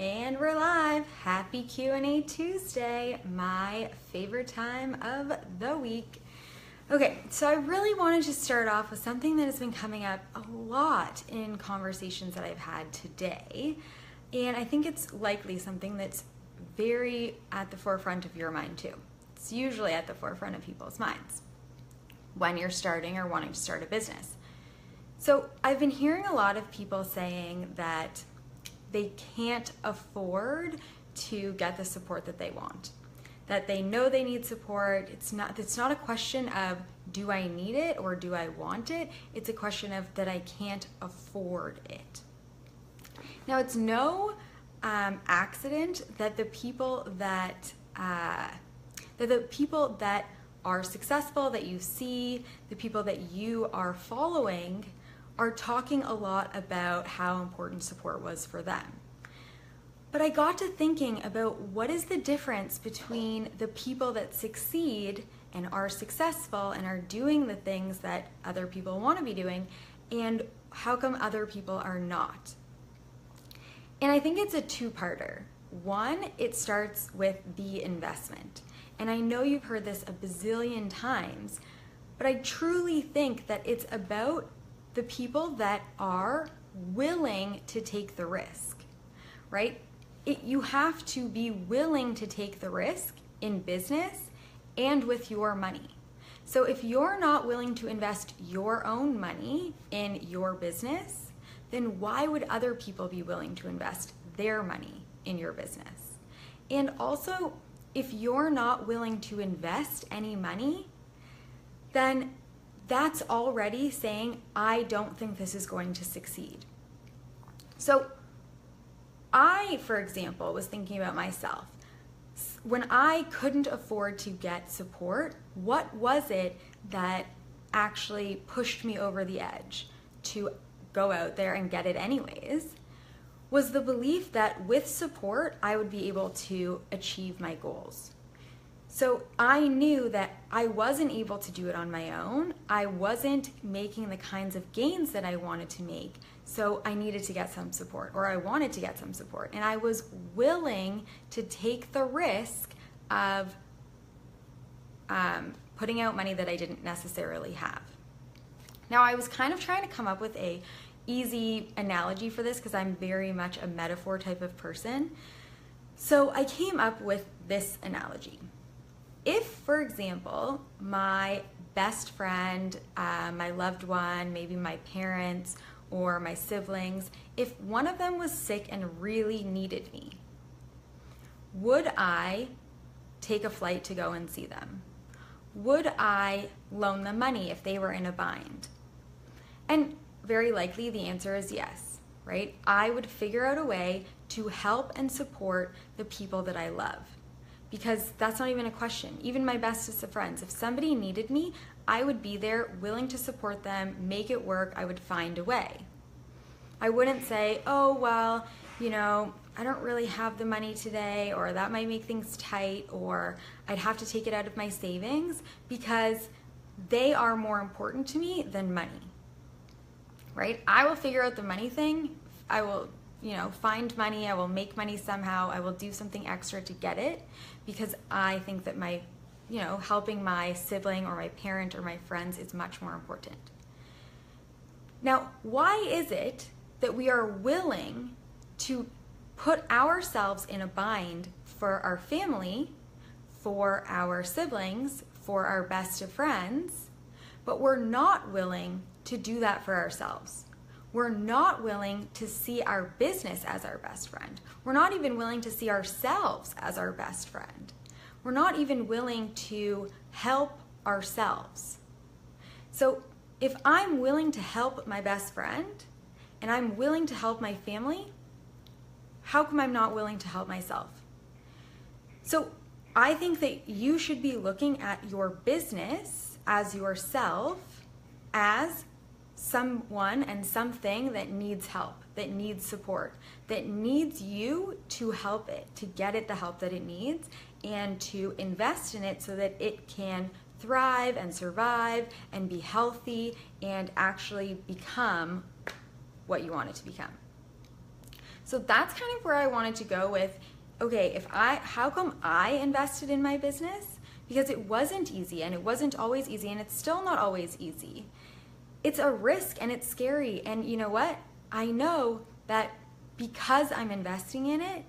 And we're live. Happy Q&A Tuesday, my favorite time of the week. Okay, so I really wanted to start off with something that has been coming up a lot in conversations that I've had today. And I think it's likely something that's very at the forefront of your mind too. It's usually at the forefront of people's minds when you're starting or wanting to start a business. So I've been hearing a lot of people saying that they can't afford to get the support that they want, that they know they need support. It's not a question of do I need it or do I want it? It's a question of that I can't afford it. Now, it's no accident that the people that are successful, that you see, the people that you are following are talking a lot about how important support was for them. But I got to thinking about what is the difference between the people that succeed and are successful and are doing the things that other people want to be doing, and how come other people are not? And I think it's a two-parter. One, it starts with the investment. And I know you've heard this a bazillion times, but I truly think that it's about the people that are willing to take the risk, right? You have to be willing to take the risk in business and with your money. So if you're not willing to invest your own money in your business, then why would other people be willing to invest their money in your business? And also, if you're not willing to invest any money, then that's already saying, I don't think this is going to succeed. So I, for example, was thinking about myself. When I couldn't afford to get support, what was it that actually pushed me over the edge to go out there and get it anyways? Was the belief that with support, I would be able to achieve my goals. So I knew that I wasn't able to do it on my own. I wasn't making the kinds of gains that I wanted to make. So I needed to get some support, or I wanted to get some support. And I was willing to take the risk of putting out money that I didn't necessarily have. Now, I was kind of trying to come up with a easy analogy for this because I'm very much a metaphor type of person. So I came up with this analogy. If, for example, my best friend, my loved one, maybe my parents or my siblings, if one of them was sick and really needed me, would I take a flight to go and see them? Would I loan them money if they were in a bind? And very likely the answer is yes, right? I would figure out a way to help and support the people that I love. Because that's not even a question. Even my bestest of friends, if somebody needed me, I would be there willing to support them, make it work. I would find a way. I wouldn't say, oh, well, I don't really have the money today, or that might make things tight, or I'd have to take it out of my savings, because they are more important to me than money, right? I will figure out the money thing. I will find money, I will make money somehow, I will do something extra to get it, because I think that my, helping my sibling or my parent or my friends is much more important. Now, why is it that we are willing to put ourselves in a bind for our family, for our siblings, for our best of friends, but we're not willing to do that for ourselves? We're not willing to see our business as our best friend. We're not even willing to see ourselves as our best friend. We're not even willing to help ourselves. So if I'm willing to help my best friend and I'm willing to help my family, how come I'm not willing to help myself? So I think that you should be looking at your business as yourself, as someone and something that needs help, that needs support, that needs you to help it, to get it the help that it needs, and to invest in it so that it can thrive and survive and be healthy and actually become what you want it to become. So that's kind of where I wanted to go with, okay, how come I invested in my business? Because it wasn't easy, and it wasn't always easy, and it's still not always easy. It's a risk and it's scary. And you know what? I know that because I'm investing in it,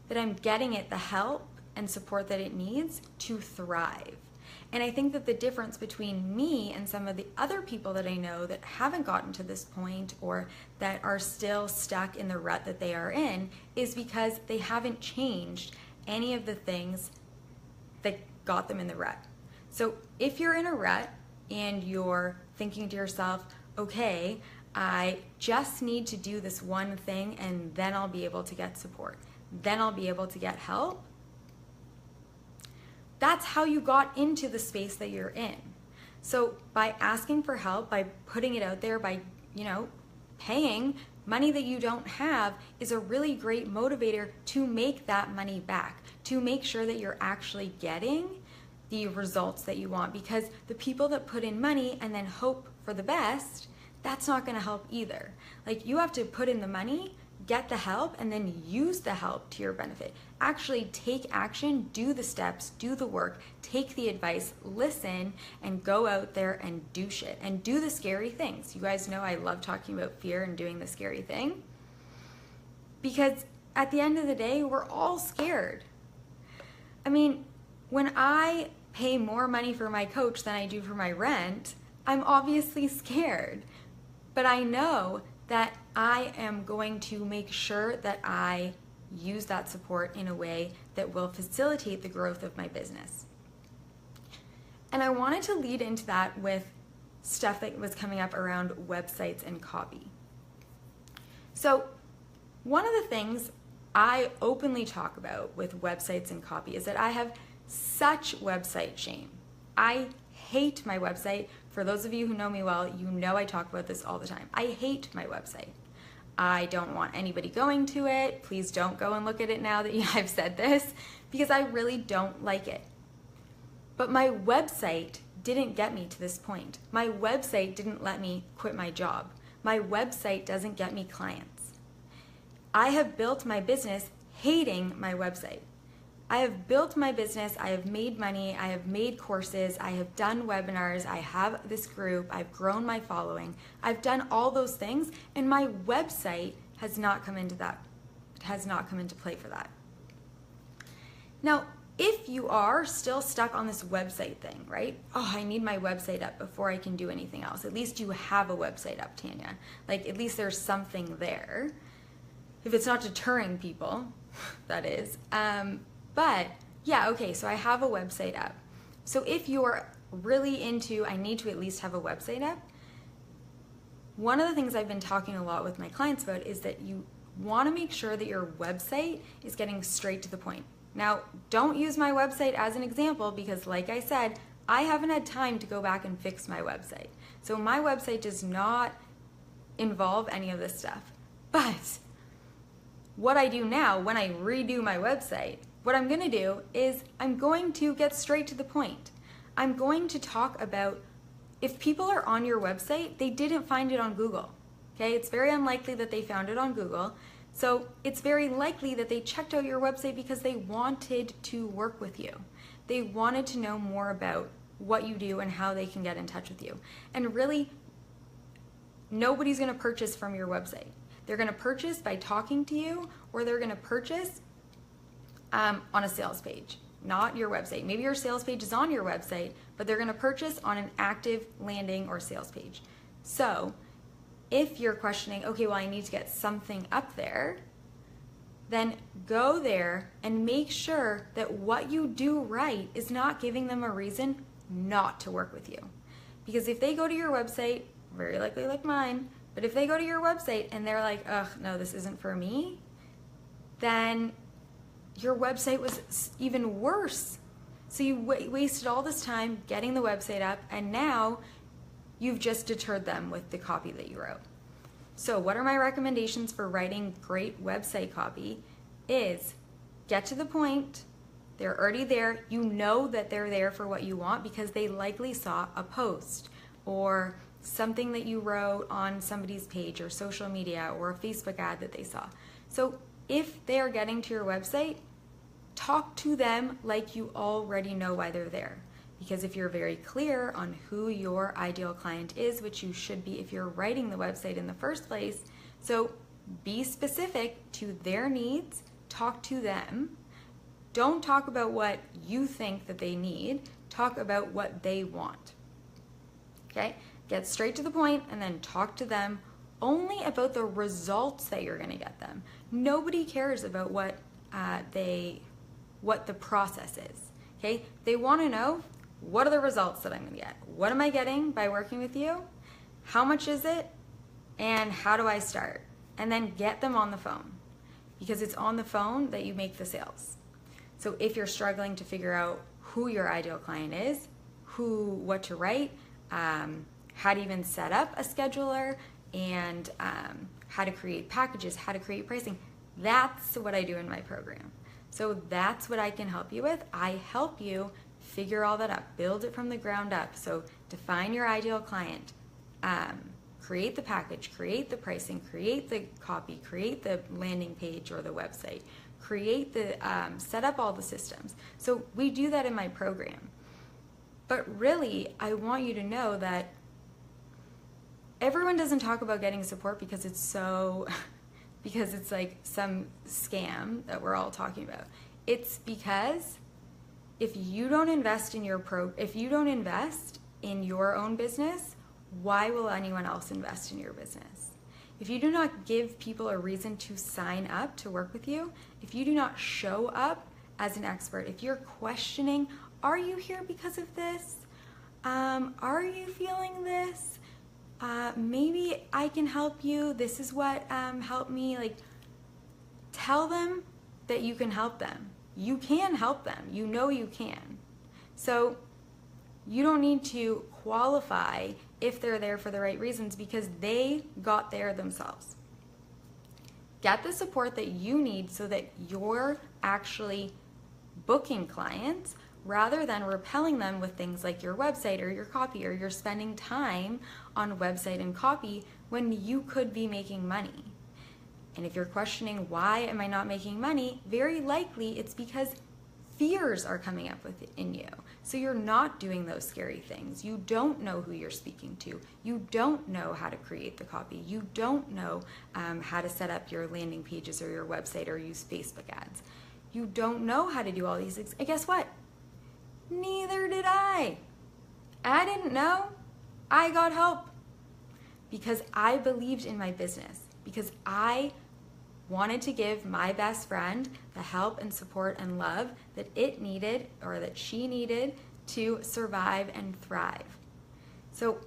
that I'm getting it the help and support that it needs to thrive. And I think that the difference between me and some of the other people that I know that haven't gotten to this point or that are still stuck in the rut that they are in is because they haven't changed any of the things that got them in the rut. So if you're in a rut and you're thinking to yourself, okay, I just need to do this one thing and then I'll be able to get support, then I'll be able to get help. That's how you got into the space that you're in. So by asking for help, by putting it out there, by, paying money that you don't have is a really great motivator to make that money back, to make sure that you're actually getting the results that you want. Because the people that put in money and then hope for the best, that's not going to help either. Like, you have to put in the money, get the help, and then use the help to your benefit. Actually take action, do the steps, do the work, take the advice, listen, and go out there and do shit and do the scary things. You guys know I love talking about fear and doing the scary thing, because at the end of the day, we're all scared. I mean, when I pay more money for my coach than I do for my rent, I'm obviously scared, but I know that I am going to make sure that I use that support in a way that will facilitate the growth of my business. And I wanted to lead into that with stuff that was coming up around websites and copy. So one of the things I openly talk about with websites and copy is that I have such website shame. I hate my website. For those of you who know me well, you know I talk about this all the time. I hate my website. I don't want anybody going to it. Please don't go and look at it now that I've said this, because I really don't like it. But my website didn't get me to this point. My website didn't let me quit my job. My website doesn't get me clients. I have built my business hating my website. I have built my business, I have made money, I have made courses, I have done webinars, I have this group, I've grown my following, I've done all those things, and my website has not come into that, has not come into play for that. Now, if you are still stuck on this website thing, right? Oh, I need my website up before I can do anything else. At least you have a website up, Tanya. Like, at least there's something there. If it's not deterring people, that is. But yeah, okay, so I have a website up. So if you're really into, I need to at least have a website up, one of the things I've been talking a lot with my clients about is that you want to make sure that your website is getting straight to the point. Now, don't use my website as an example because, like I said, I haven't had time to go back and fix my website. So my website does not involve any of this stuff. But what I do now when I redo my website, what I'm going to do is I'm going to get straight to the point. I'm going to talk about, if people are on your website, they didn't find it on Google. Okay, it's very unlikely that they found it on Google. So it's very likely that they checked out your website because they wanted to work with you. They wanted to know more about what you do and how they can get in touch with you. And really, nobody's going to purchase from your website. They're going to purchase by talking to you, or they're going to purchase on a sales page, not your website. Maybe your sales page is on your website, but they're going to purchase on an active landing or sales page. So if you're questioning, okay, well, I need to get something up there, then go there and make sure that what you do right is not giving them a reason not to work with you. Because if they go to your website, very likely like mine, but if they go to your website and they're like, ugh, no, this isn't for me, then your website was even worse. So you wasted all this time getting the website up, and now you've just deterred them with the copy that you wrote. So what are my recommendations for writing great website copy? Is get to the point. They're already there. You know that they're there for what you want because they likely saw a post or something that you wrote on somebody's page or social media or a Facebook ad that they saw. So if they are getting to your website, talk to them like you already know why they're there. Because if you're very clear on who your ideal client is, which you should be if you're writing the website in the first place, so be specific to their needs, talk to them. Don't talk about what you think that they need, talk about what they want. Okay? Get straight to the point and then talk to them only about the results that you're going to get them. Nobody cares about what the process is. Okay? They want to know, what are the results that I'm going to get? What am I getting by working with you? How much is it? And how do I start? And then get them on the phone, because it's on the phone that you make the sales. So if you're struggling to figure out who your ideal client is, what to write, how to even set up a scheduler, and how to create packages, how to create pricing, that's what I do in my program. So that's what I can help you with. I help you figure all that out, build it from the ground up. So define your ideal client, create the package, create the pricing, create the copy, create the landing page or the website, create the, set up all the systems. So we do that in my program. But really, I want you to know that everyone doesn't talk about getting support because it's so, because it's like some scam that we're all talking about. It's because if you don't invest in your if you don't invest in your own business, why will anyone else invest in your business? If you do not give people a reason to sign up to work with you, if you do not show up as an expert, if you're questioning, are you here because of this? Are you feeling this? Maybe I can help you. This is what helped me. Like, tell them that you can help them. You can help them. You know you can. So you don't need to qualify if they're there for the right reasons, because they got there themselves. Get the support that you need so that you're actually booking clients rather than repelling them with things like your website or your copy, or you're spending time on website and copy when you could be making money. And if you're questioning, why am I not making money? Very likely it's because fears are coming up within you. So you're not doing those scary things. You don't know who you're speaking to. You don't know how to create the copy. You don't know how to set up your landing pages or your website or use Facebook ads. You don't know how to do all these things. And guess what? Neither did I. I didn't know. I got help because I believed in my business, because I wanted to give my best friend the help and support and love that it needed, or that she needed, to survive and thrive. So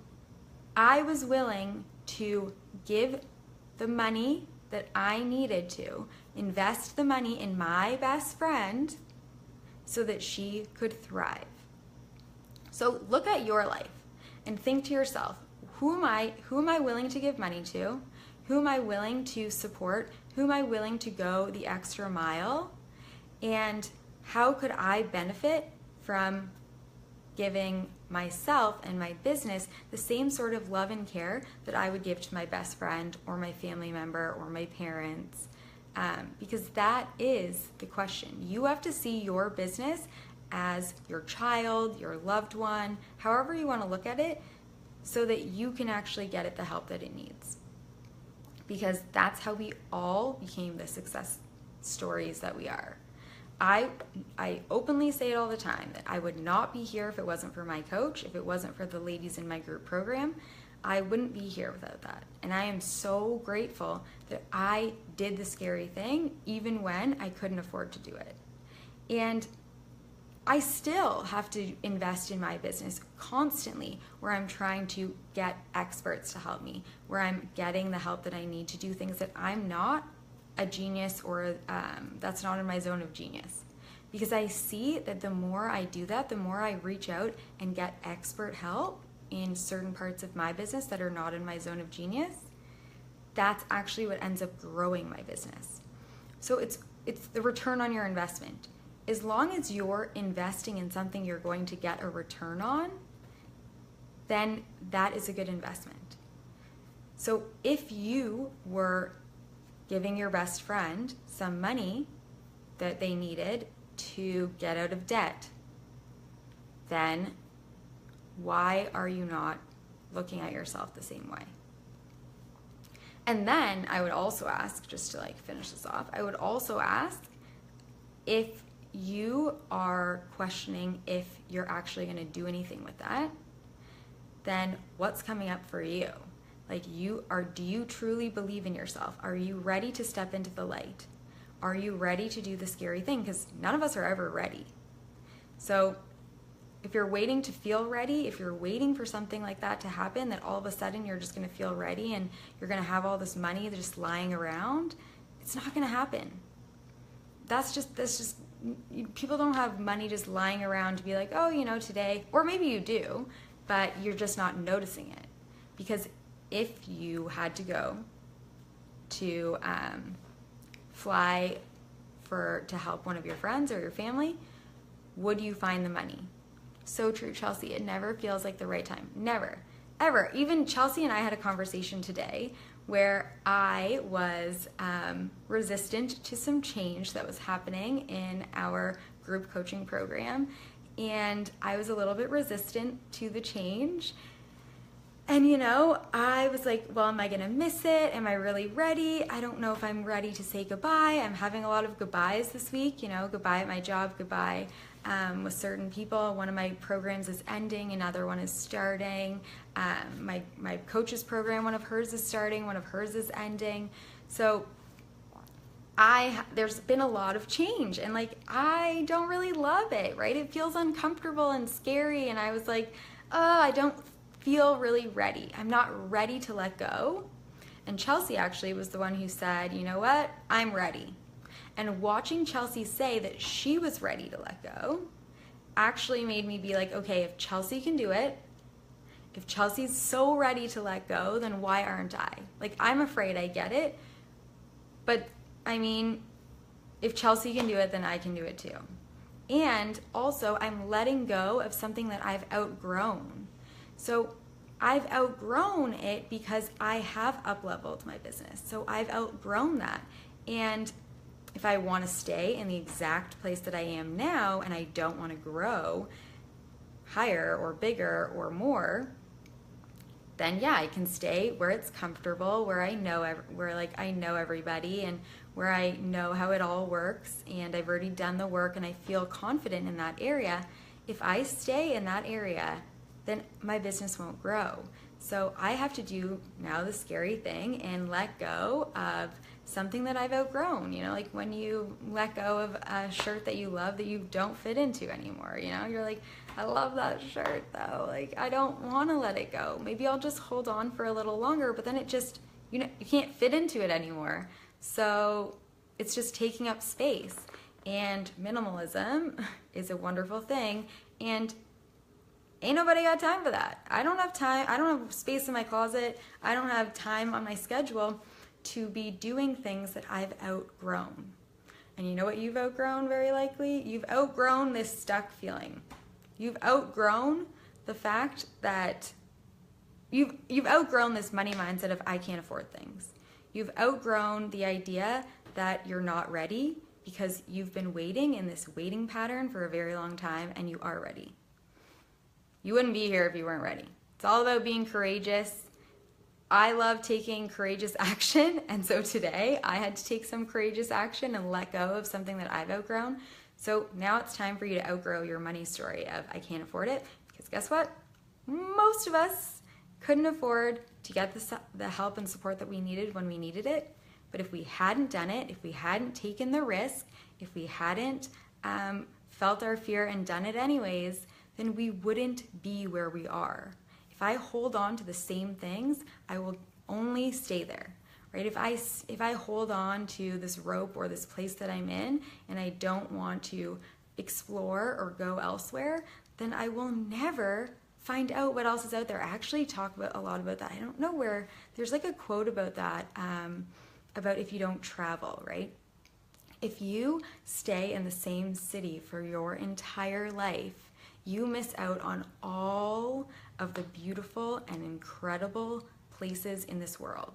I was willing to give the money that I needed to, invest the money in my best friend so that she could thrive. So look at your life and think to yourself, who am I willing to give money to? Who am I willing to support? Who am I willing to go the extra mile? And how could I benefit from giving myself and my business the same sort of love and care that I would give to my best friend or my family member or my parents? Because that is the question. You have to see your business as your child, your loved one, however you want to look at it, so that you can actually get it the help that it needs. Because that's how we all became the success stories that we are. I openly say it all the time that I would not be here if it wasn't for my coach, if it wasn't for the ladies in my group program. I wouldn't be here without that. And I am so grateful that I did the scary thing even when I couldn't afford to do it. And I still have to invest in my business constantly, where I'm trying to get experts to help me, where I'm getting the help that I need to do things that I'm not a genius, or that's not in my zone of genius. Because I see that the more I do that, the more I reach out and get expert help in certain parts of my business that are not in my zone of genius, that's actually what ends up growing my business. So it's the return on your investment. As long as you're investing in something you're going to get a return on, then that is a good investment. So if you were giving your best friend some money that they needed to get out of debt, then why are you not looking at yourself the same way? And then I would also ask, just to like finish this off, I would also ask if you are questioning if you're actually going to do anything with that, then what's coming up for you? Like do you truly believe in yourself? Are you ready to step into the light? Are you ready to do the scary thing? Because none of us are ever ready. So if you're waiting to feel ready, if you're waiting for something like that to happen, that all of a sudden you're just going to feel ready and you're going to have all this money just lying around, it's not going to happen. That's just people don't have money just lying around to be like, oh, today, or maybe you do, but you're just not noticing it. Because if you had to go to fly to help one of your friends or your family, would you find the money? So true, Chelsea. It never feels like the right time. Never, ever. Even Chelsea and I had a conversation today where I was resistant to some change that was happening in our group coaching program. And I was a little bit resistant to the change. And I was like, well, am I going to miss it? Am I really ready? I don't know if I'm ready to say goodbye. I'm having a lot of goodbyes this week, goodbye at my job, goodbye with certain people. One of my programs is ending, another one is starting. My coach's program, one of hers is starting, one of hers is ending. So there's been a lot of change, and I don't really love it, right? It feels uncomfortable and scary, and I was like, I don't feel really ready. I'm not ready to let go. And Chelsea actually was the one who said, you know what? I'm ready. And watching Chelsea say that she was ready to let go actually made me be like, okay, if Chelsea can do it, if Chelsea's so ready to let go, then why aren't I? I'm afraid, I get it. But I mean, if Chelsea can do it, then I can do it too. And also, I'm letting go of something that I've outgrown. So I've outgrown it because I have up-leveled my business. So I've outgrown that. And if I want to stay in the exact place that I am now and I don't want to grow higher or bigger or more, then yeah, I can stay where it's comfortable, where I know I know everybody and where I know how it all works, and I've already done the work and I feel confident in that area. If I stay in that area, then my business won't grow. So I have to do now the scary thing and let go of something that I've outgrown. Like when you let go of a shirt that you love that you don't fit into anymore, you're like, I love that shirt though. I don't want to let it go. Maybe I'll just hold on for a little longer, but then it just, you can't fit into it anymore. So it's just taking up space. And minimalism is a wonderful thing. And ain't nobody got time for that. I don't have time. I don't have space in my closet. I don't have time on my schedule to be doing things that I've outgrown. And you know what you've outgrown very likely? You've outgrown this stuck feeling. You've outgrown the fact that you've outgrown this money mindset of I can't afford things. You've outgrown the idea that you're not ready because you've been waiting in this waiting pattern for a very long time, and you are ready. You wouldn't be here if you weren't ready. It's all about being courageous. I love taking courageous action, and so today I had to take some courageous action and let go of something that I've outgrown. So now it's time for you to outgrow your money story of I can't afford it, because guess what? Most of us couldn't afford to get the help and support that we needed when we needed it. But if we hadn't done it, if we hadn't taken the risk, if we hadn't felt our fear and done it anyways, then we wouldn't be where we are. If I hold on to the same things, I will only stay there, right? If I hold on to this rope or this place that I'm in and I don't want to explore or go elsewhere, then I will never find out what else is out there. I actually talk a lot about that. I don't know where, there's a quote about that, about if you don't travel, right? If you stay in the same city for your entire life, you miss out on all of the beautiful and incredible places in this world.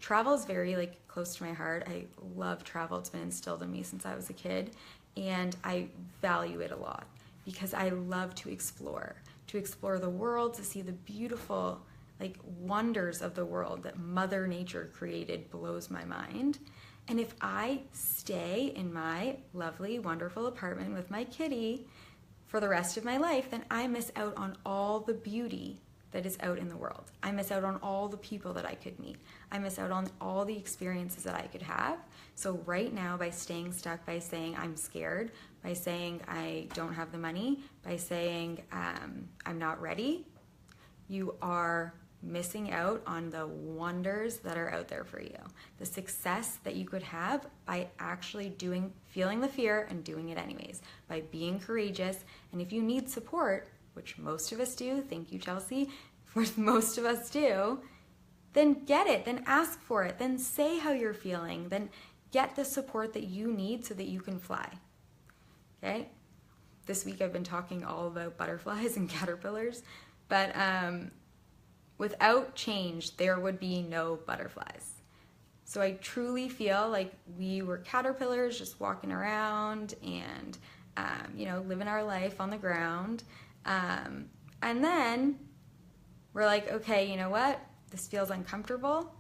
Travel is very like close to my heart. I love travel. It's been instilled in me since I was a kid, and I value it a lot because I love to explore the world, to see the beautiful like wonders of the world that Mother Nature created blows my mind. And if I stay in my lovely, wonderful apartment with my kitty for the rest of my life, then I miss out on all the beauty that is out in the world. I miss out on all the people that I could meet. I miss out on all the experiences that I could have. So right now, by staying stuck, by saying I'm scared, by saying I don't have the money, by saying I'm not ready, you are missing out on the wonders that are out there for you. The success that you could have by actually feeling the fear and doing it anyways, by being courageous. And if you need support, which most of us do, thank you, Chelsea, most of us do, then get it, then ask for it, then say how you're feeling, then get the support that you need so that you can fly. Okay? This week I've been talking all about butterflies and caterpillars, but without change, there would be no butterflies. So I truly feel like we were caterpillars just walking around and, living our life on the ground. And then we're like, okay, you know what? This feels uncomfortable.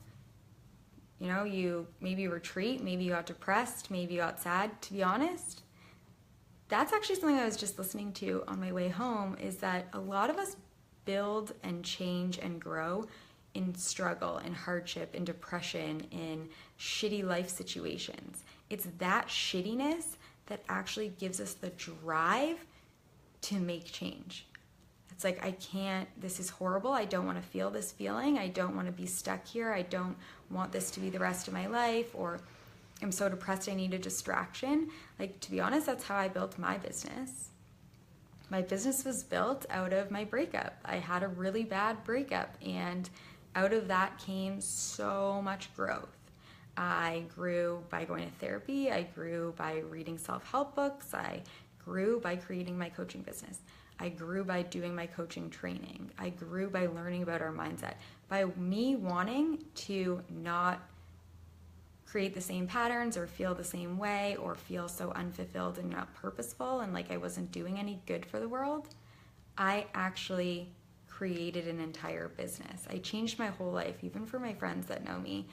You maybe retreat, maybe you got depressed, maybe you got sad. To be honest, that's actually something I was just listening to on my way home, is that a lot of us build and change and grow in struggle, in hardship, in depression, in shitty life situations. It's that shittiness that actually gives us the drive to make change. It's like, this is horrible. I don't want to feel this feeling. I don't want to be stuck here. I don't want this to be the rest of my life, or I'm so depressed I need a distraction. Like, to be honest, that's how I built my business. My business was built out of my breakup. I had a really bad breakup, and out of that came so much growth. I grew by going to therapy. I grew by reading self-help books. I grew by creating my coaching business. I grew by doing my coaching training. I grew by learning about our mindset. By me wanting to not create the same patterns or feel the same way or feel so unfulfilled and not purposeful and like I wasn't doing any good for the world, I actually created an entire business. I changed my whole life. Even for my friends that know me,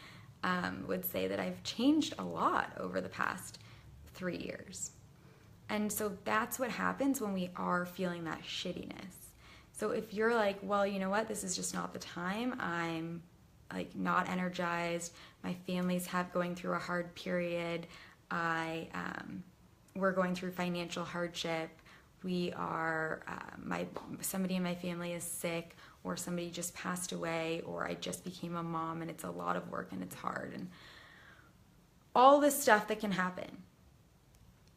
would say that I've changed a lot over the past 3 years. And so that's what happens when we are feeling that shittiness. So if you're like, well, you know what, this is just not the time, I'm like not energized, my family's going through a hard period, we're going through financial hardship, we are, somebody in my family is sick, or somebody just passed away, or I just became a mom and it's a lot of work and it's hard, and all this stuff that can happen.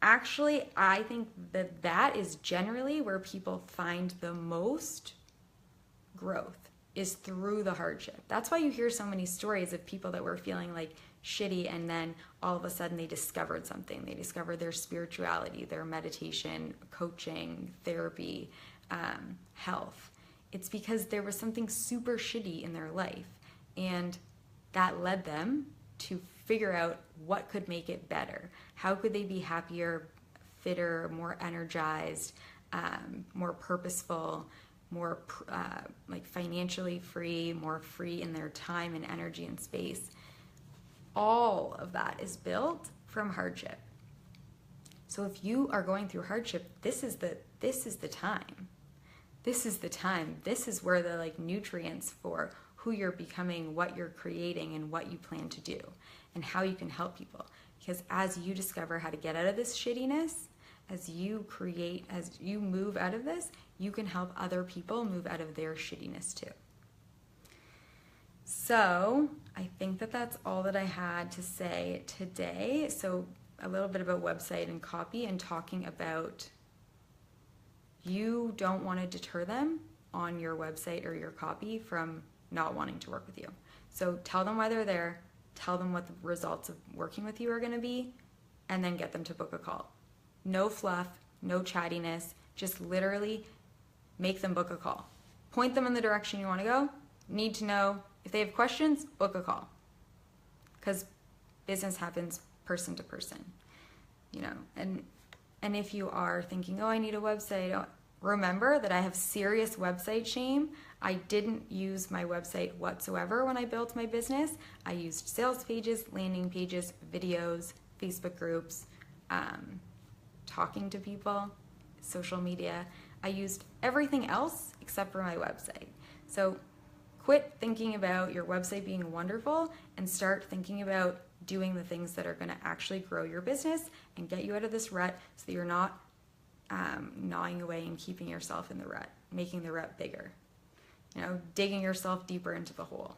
Actually, I think that is generally where people find the most growth, is through the hardship. That's why you hear so many stories of people that were feeling like shitty and then all of a sudden they discovered something. They discovered their spirituality, their meditation, coaching, therapy, health. It's because there was something super shitty in their life, and that led them to figure out what could make it better. How could they be happier, fitter, more energized, more purposeful, more like financially free, more free in their time and energy and space. All of that is built from hardship. So if you are going through hardship, this is the time. This is the time. This is where the nutrients for who you're becoming, what you're creating, and what you plan to do, and how you can help people. Because as you discover how to get out of this shittiness, as you move out of this, you can help other people move out of their shittiness too. So I think that's all that I had to say today. So a little bit about website and copy, and talking about, you don't want to deter them on your website or your copy from not wanting to work with you. So tell them why they're there, tell them what the results of working with you are going to be, and then get them to book a call. No fluff, no chattiness, just literally make them book a call. Point them in the direction you want to go, need to know. If they have questions, book a call. because business happens person to person, you know. And if you are thinking, oh, I need a website, remember that I have serious website shame. I didn't use my website whatsoever when I built my business. I used sales pages, landing pages, videos, Facebook groups, talking to people, social media. I used everything else except for my website. So quit thinking about your website being wonderful and start thinking about doing the things that are going to actually grow your business and get you out of this rut so that you're not gnawing away and keeping yourself in the rut, making the rut bigger, you know, digging yourself deeper into the hole.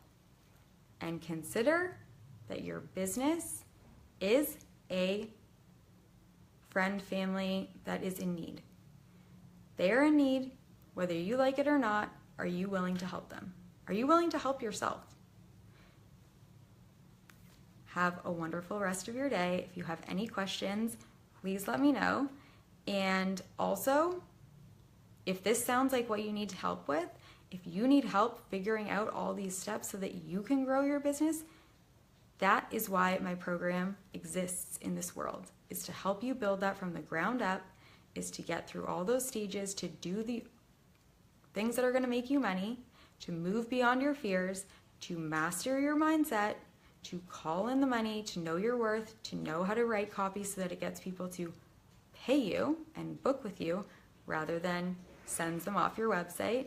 And consider that your business is a friend, family that is in need. They are in need, whether you like it or not. Are you willing to help them? Are you willing to help yourself? Have a wonderful rest of your day. If you have any questions, please let me know. And also, if this sounds like what you need help with, if you need help figuring out all these steps so that you can grow your business, that is why my program exists in this world, is to help you build that from the ground up, is to get through all those stages, to do the things that are going to make you money, to move beyond your fears, to master your mindset, to call in the money, to know your worth, to know how to write copy so that it gets people to pay you and book with you rather than sends them off your website.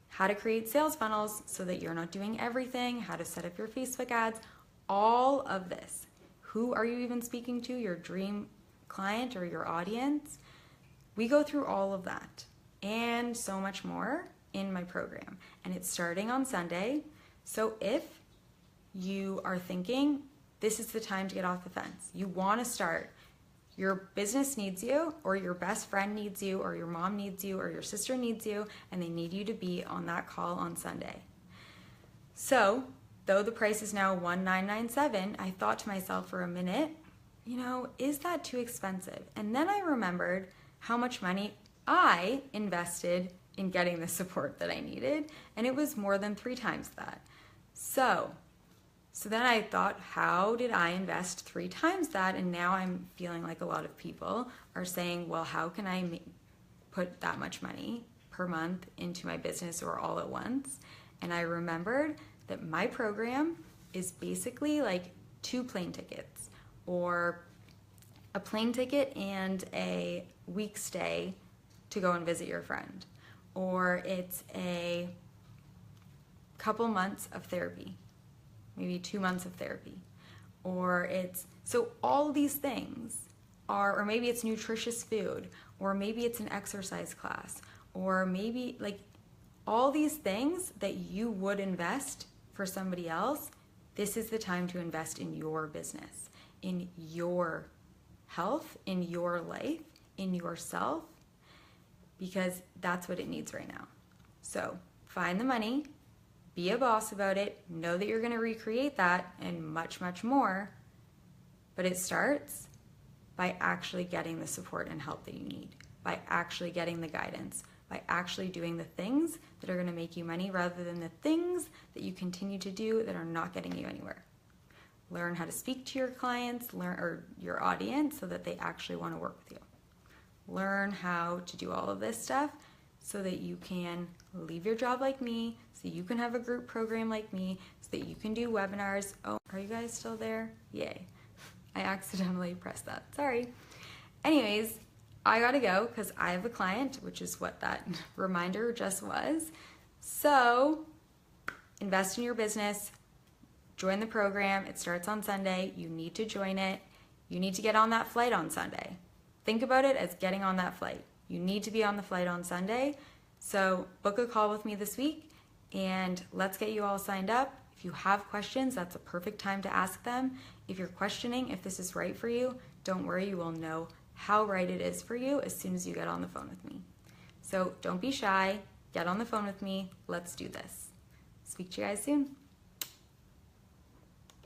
How to create sales funnels so that you're not doing everything, how to set up your Facebook ads, all of this. Who are you even speaking to, your dream client or your audience? We go through all of that and so much more in my program. And it's starting on Sunday. So if you are thinking this is the time to get off the fence, you want to start, your business needs you, or your best friend needs you, or your mom needs you, or your sister needs you, and they need you to be on that call on Sunday. So, though the price is now $1,997, I thought to myself for a minute, you know, is that too expensive? And then I remembered how much money I invested in getting the support that I needed, and it was more than 3 times that. So then I thought, how did I invest 3 times that? And now I'm feeling like a lot of people are saying, well, how can I put that much money per month into my business or all at once? And I remembered that my program is basically like 2 plane tickets, or a plane ticket and a week stay to go and visit your friend, or it's a couple months of therapy, maybe 2 months of therapy, or it's, so all these things are, or maybe it's nutritious food, or maybe it's an exercise class, or maybe like all these things that you would invest for somebody else. This is the time to invest in your business, in your health, in your life, in yourself, because that's what it needs right now. So find the money, be a boss about it, know that you're going to recreate that and much, much more. But it starts by actually getting the support and help that you need, by actually getting the guidance, by actually doing the things that are going to make you money rather than the things that you continue to do that are not getting you anywhere. Learn how to speak to your clients, or your audience, so that they actually want to work with you. Learn how to do all of this stuff so that you can leave your job like me, so you can have a group program like me, so that you can do webinars. Oh, are you guys still there? Yay. I accidentally pressed that. Sorry. Anyways, I gotta go because I have a client, which is what that reminder just was. So invest in your business, join the program. It starts on Sunday. You need to join it. You need to get on that flight on Sunday. Think about it as getting on that flight. You need to be on the flight on Sunday. So book a call with me this week and let's get you all signed up. If you have questions, that's a perfect time to ask them. If you're questioning if this is right for you, don't worry, you will know how right it is for you as soon as you get on the phone with me. So don't be shy, get on the phone with me, let's do this. Speak to you guys soon.